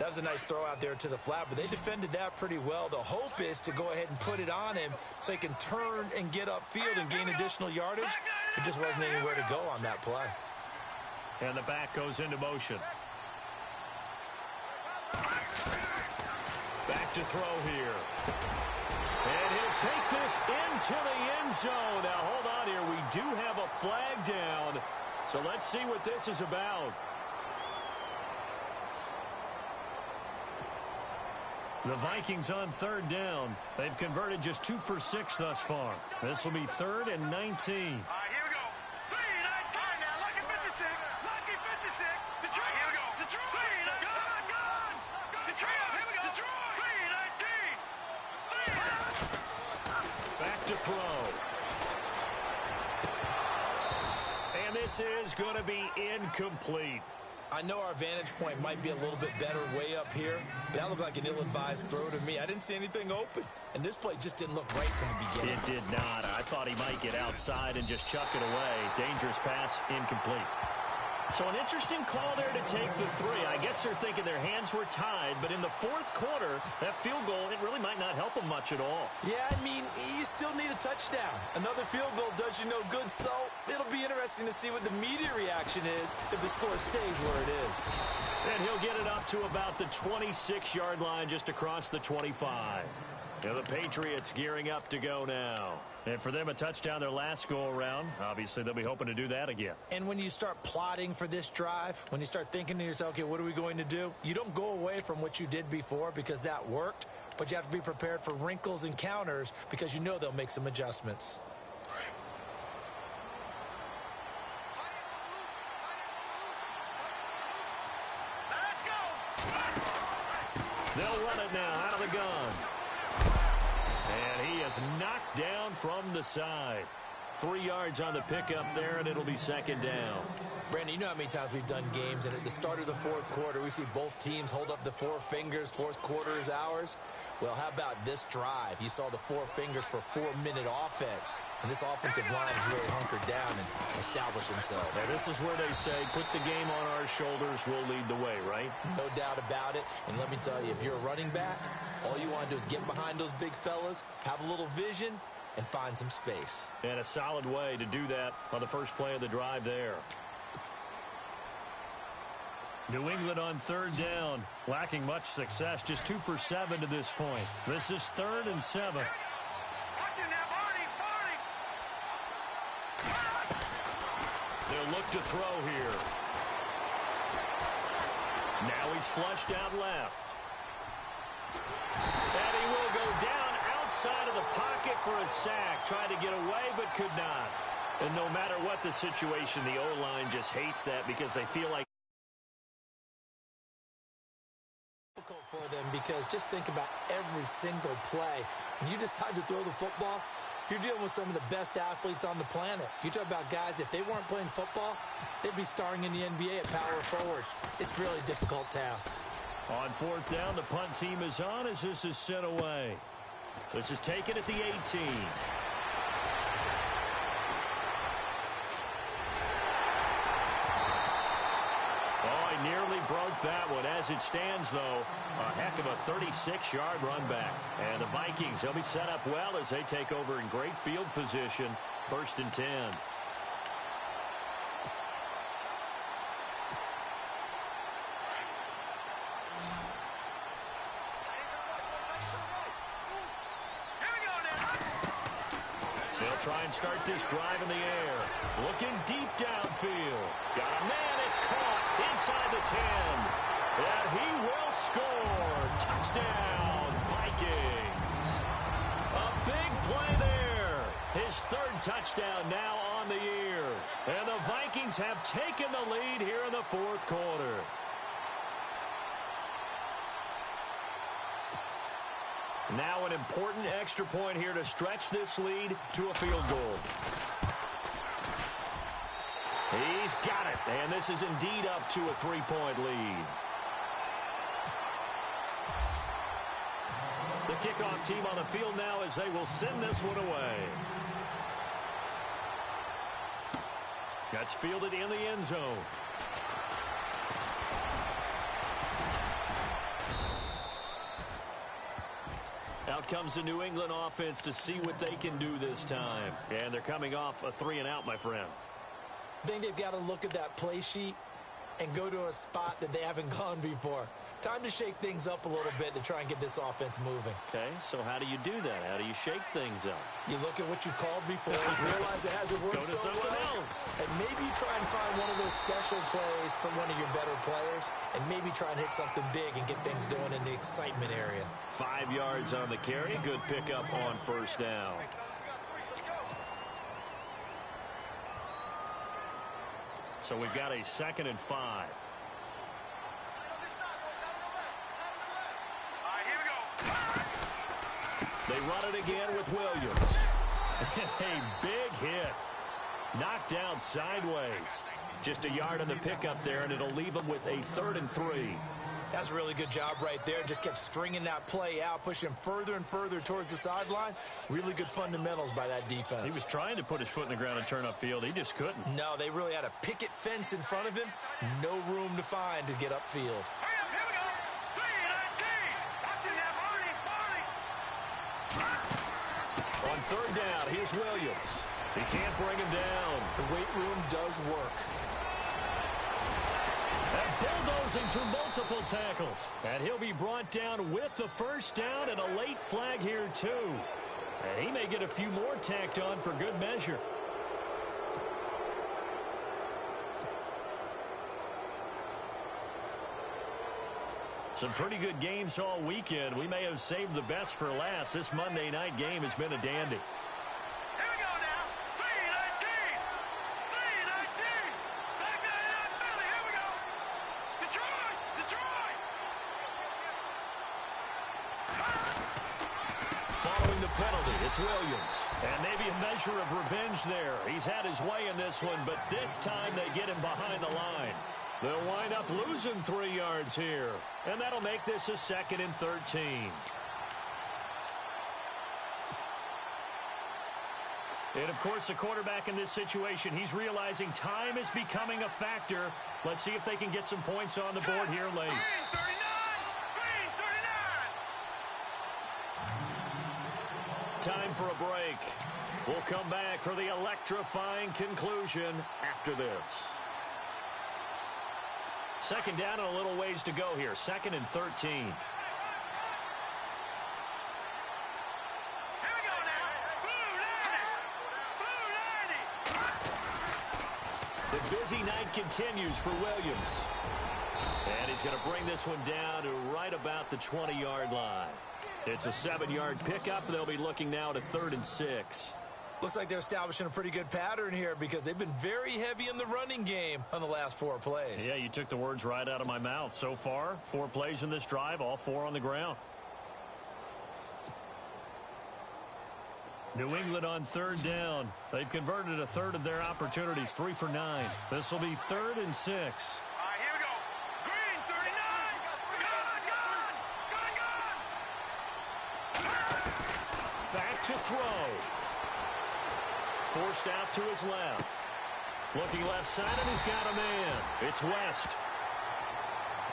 That was a nice throw out there to the flat, but they defended that pretty well. The hope is to go ahead and put it on him so he can turn and get upfield and gain additional yardage. It just wasn't anywhere to go on that play. And the back goes into motion. Back to throw here. And he'll take this into the end zone. Now, hold on here. We do have a flag down. So let's see what this is about. The Vikings on third down. They've converted just 2 for 6 thus far. This will be 3rd and 19. All right, here we go. 3-19 now. Lucky 56. Lucky 56. Detroit. Here we go. Detroit. Gone. Detroit. Here we go. Detroit. 3-19. Back to throw. And this is going to be incomplete. I know our vantage point might be a little bit better way up here, but that looked like an ill-advised throw to me. I didn't see anything open, and this play just didn't look right from the beginning. It did not. I thought he might get outside and just chuck it away. Dangerous pass, incomplete. So an interesting call there to take the 3. I guess they're thinking their hands were tied, but in the 4th quarter, that field goal, it really might not help them much at all. Yeah, I mean, you still need a touchdown. Another field goal does you no good, so it'll be interesting to see what the media reaction is if the score stays where it is. And he'll get it up to about the 26-yard line just across the 25. Now the Patriots gearing up to go now. And for them, a touchdown their last go-around. Obviously, they'll be hoping to do that again. And when you start plotting for this drive, when you start thinking to yourself, okay, what are we going to do? You don't go away from what you did before because that worked, but you have to be prepared for wrinkles and counters because you know they'll make some adjustments. Let's go. They'll run it now out of the gun. And he is knocked down from the side. 3 yards on the pickup there, and it'll be 2nd down. Brandon, you know how many times we've done games, and at the start of the 4th quarter, we see both teams hold up the 4 fingers, 4th quarter is ours. Well, how about this drive? You saw the 4 fingers for 4-minute offense, and this offensive line has really hunkered down and established themselves. Now, this is where they say, put the game on our shoulders, we'll lead the way, right? No doubt about it, and let me tell you, if you're a running back, all you want to do is get behind those big fellas, have a little vision, and find some space. And a solid way to do that on the first play of the drive there. New England on 3rd down, lacking much success, just 2 for 7 to this point. This is 3rd and 7. Watch it now, Barney. They'll look to throw here. Now he's flushed out left. And he will go down outside of the pocket for a sack. Tried to get away, but could not. And no matter what the situation, the O-line just hates that because they feel like for them, because just think about every single play. When you decide to throw the football, you're dealing with some of the best athletes on the planet. You talk about guys, if they weren't playing football, they'd be starring in the NBA at power forward. It's a really difficult task. on 4th down, the punt team is on as this is sent away. This is taken at the 18. Nearly broke that one. As it stands, though, a heck of a 36-yard run back. And the Vikings, they'll be set up well as they take over in great field position. 1st and 10. They'll try and start this drive in the air. Looking deep downfield. Got a man. It's caught inside the 10. And he will score. Touchdown, Vikings. A big play there. His 3rd touchdown now on the year. And the Vikings have taken the lead here in the 4th quarter. Now an important extra point here to stretch this lead to a field goal. He's got it, and this is indeed up to a 3-point lead. The kickoff team on the field now as they will send this one away. That's fielded in the end zone. Out comes the New England offense to see what they can do this time. And they're coming off a 3-and-out, my friend. I think they've got to look at that play sheet and go to a spot that they haven't gone before. time to shake things up a little bit to try and get this offense moving. Okay, so how do you do that? How do you shake things up? You look at what you've called before, realize it hasn't worked Go to so something well, else. and maybe you try and find one of those special plays from one of your better players, and maybe try and hit something big and get things going in the excitement area. 5 yards on the carry. Good pickup on first down. So we've got a 2nd and 5. All right, here we go. They run it again with Williams. A big hit. Knocked down sideways. Just a yard on the pickup there, and it'll leave them with a 3rd and 3. That's a really good job right there. Just kept stringing that play out, pushing him further and further towards the sideline. Really good fundamentals by that defense. He was trying to put his foot in the ground and turn upfield. He just couldn't. No, they really had a picket fence in front of him. No room to find to get upfield. Hurry up, here we go. 3-19. That's in there, Barney. On 3rd down, here's Williams. He can't bring him down. The weight room does work. And bulldozing through multiple tackles. And he'll be brought down with the first down and a late flag here, too. And he may get a few more tacked on for good measure. Some pretty good games all weekend. We may have saved the best for last. This Monday night game has been a dandy. Here we go now. 3-19. 3-19. Back to the Philly. Here we go. Detroit. Detroit. Following the penalty, it's Williams. And maybe a measure of revenge there. He's had his way in this one, but this time they get him behind the line. They'll wind up losing 3 yards here. And that'll make this a 2nd and 13. And, of course, the quarterback in this situation, he's realizing time is becoming a factor. Let's see if they can get some points on the board here late. Green 39. Green 39. Time for a break. We'll come back for the electrifying conclusion after this. 2nd down and a little ways to go here. 2nd and 13. Here we go now. Blue 90. Blue 90. The busy night continues for Williams. And he's going to bring this one down to right about the 20-yard line. It's a 7-yard pickup. They'll be looking now to 3rd and 6. Looks like they're establishing a pretty good pattern here because they've been very heavy in the running game on the last 4 plays. Yeah, you took the words right out of my mouth. So far, 4 plays in this drive, all 4 on the ground. New England on 3rd down. They've converted a 1/3 of their opportunities, 3 for 9. This will be 3rd and 6. All right, here we go. Green 39. Gone. Back to throw. Forced out to his left. Looking left side, and he's got a man. It's West.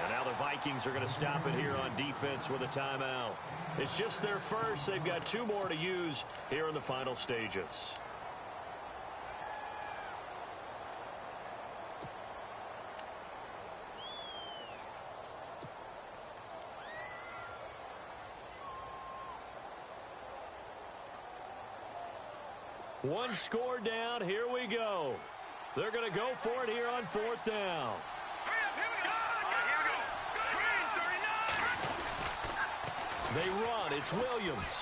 And now the Vikings are going to stop it here on defense with a timeout. It's just their first. They've got 2 more to use here in the final stages. One score down. Here we go. They're going to go for it here on 4th down. Hurry up, here we go. All right, here we go. Green 39. They run. It's Williams.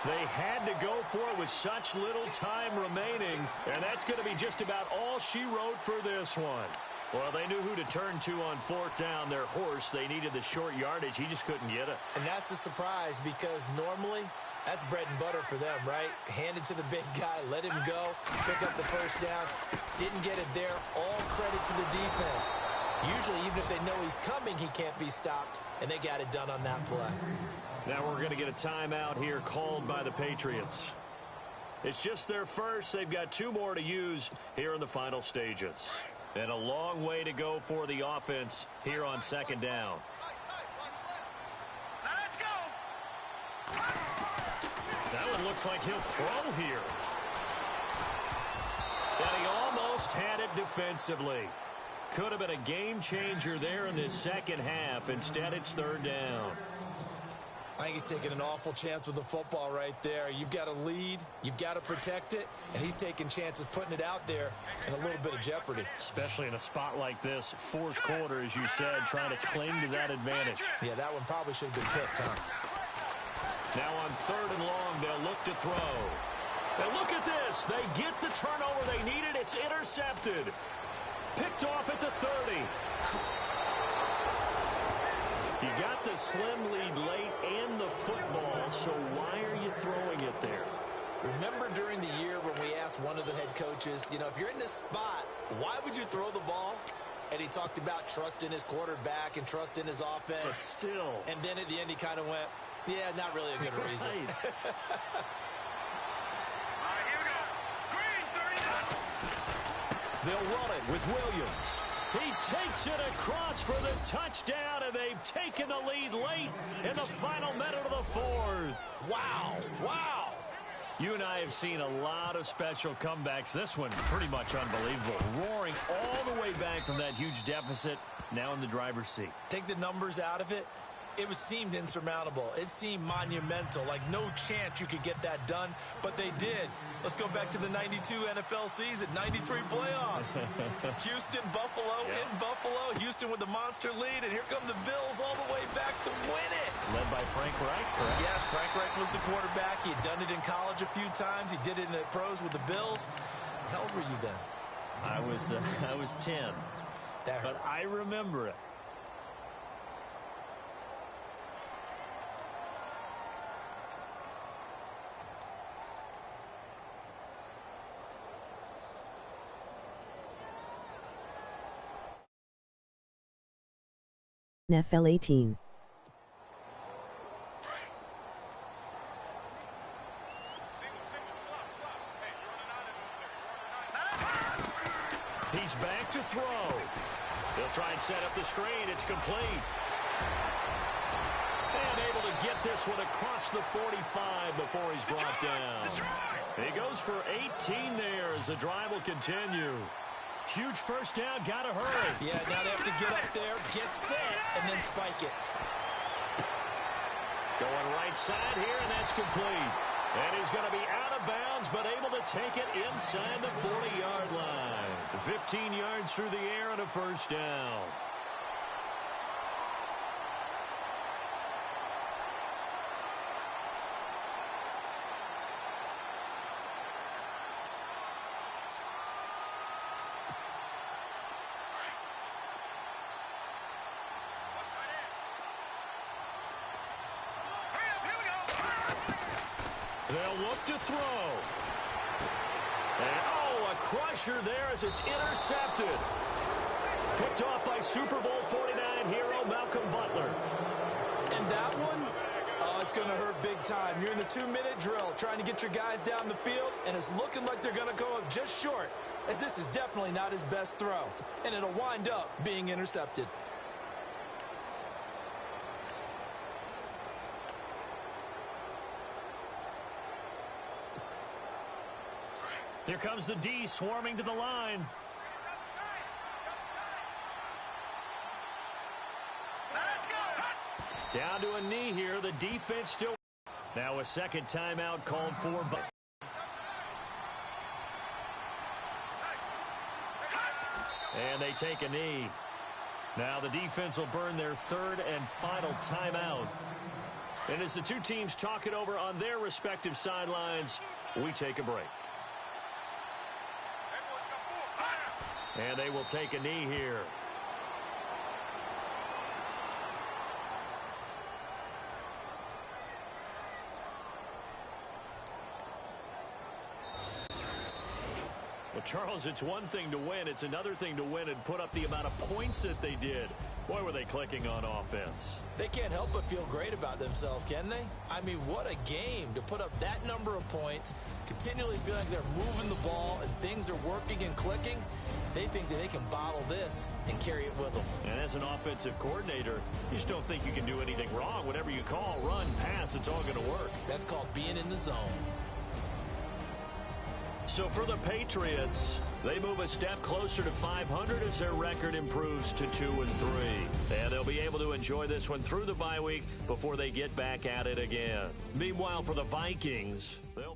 They had to go for it with such little time remaining, and that's going to be just about all she wrote for this one. Well, they knew who to turn to on 4th down. Their horse, they needed the short yardage. He just couldn't get it. And that's the surprise because normally that's bread and butter for them, right? Hand it to the big guy, let him go, pick up the first down. Didn't get it there. All credit to the defense. Usually, even if they know he's coming, he can't be stopped, and they got it done on that play. Now we're going to get a timeout here called by the Patriots. It's just their first. They've got 2 more to use here in the final stages. And a long way to go for the offense here on 2nd down. Now let's go. That one looks like he'll throw here. And he almost had it defensively. Could have been a game changer there in this second half. Instead, it's third down. I think he's taking an awful chance with the football right there. You've got to lead, you've got to protect it, and he's taking chances putting it out there in a little bit of jeopardy. Especially in a spot like this, fourth quarter, as you said, trying to cling to that advantage. Yeah, that one probably should have been picked, huh? Now on third and long, they'll look to throw. And look at this. They get the turnover they needed. It's intercepted. Picked off at the 30. You got the slim lead late and the football, so why are you throwing it there? Remember during the year when we asked one of the head coaches, you know, if you're in this spot, why would you throw the ball? And he talked about trust in his quarterback and trust in his offense. But still. And then at the end he kind of went, yeah, not really a good reason. They'll run it with Williams. He takes it across for the touchdown, and they've taken the lead late in the final minute of the fourth. Wow, wow. You and I have seen a lot of special comebacks. This one pretty much unbelievable. Roaring all the way back from that huge deficit, now in the driver's seat. Take the numbers out of it. It seemed insurmountable. It seemed monumental, like no chance you could get that done, but they did. Let's go back to the 92 NFL season, 93 playoffs. Houston, Buffalo, in Buffalo. Houston with the monster lead, and here come the Bills all the way back to win it. Led by Frank Reich, correct? Yes, Frank Reich was the quarterback. He had done it in college a few times. He did it in the pros with the Bills. How old were you then? I was 10. But I remember it. NFL 18. He's back to throw. They'll try and set up the screen. It's complete. And able to get this one across the 45 before he's brought down. He goes for 18 there as the drive will continue. Huge first down, gotta hurry. Yeah, now they have to get up there, get set, and then spike it. Going right side here, and that's complete. And he's going to be out of bounds, but able to take it inside the 40-yard line. 15 yards through the air and a first down. They'll look to throw. And, a crusher there as it's intercepted. Picked off by Super Bowl 49 hero Malcolm Butler. And that one, it's going to hurt big time. You're in the 2-minute drill trying to get your guys down the field, and it's looking like they're going to go up just short, as this is definitely not his best throw. And it'll wind up being intercepted. Here comes the D swarming to the line. Down to a knee here. The defense still. Now a second timeout called for. And they take a knee. Now the defense will burn their third and final timeout. And as the two teams talk it over on their respective sidelines, we take a break. And they will take a knee here. Well, Charles, it's one thing to win. It's another thing to win and put up the amount of points that they did. Boy, were they clicking on offense. They can't help but feel great about themselves, can they? I mean, what a game to put up that number of points, continually feel like they're moving the ball and things are working and clicking. They think that they can bottle this and carry it with them. And as an offensive coordinator, you just don't think you can do anything wrong. Whatever you call, run, pass, it's all going to work. That's called being in the zone. So for the Patriots, they move a step closer to 500 as their record improves to 2-3. And they'll be able to enjoy this one through the bye week before they get back at it again. Meanwhile, for the Vikings, they'll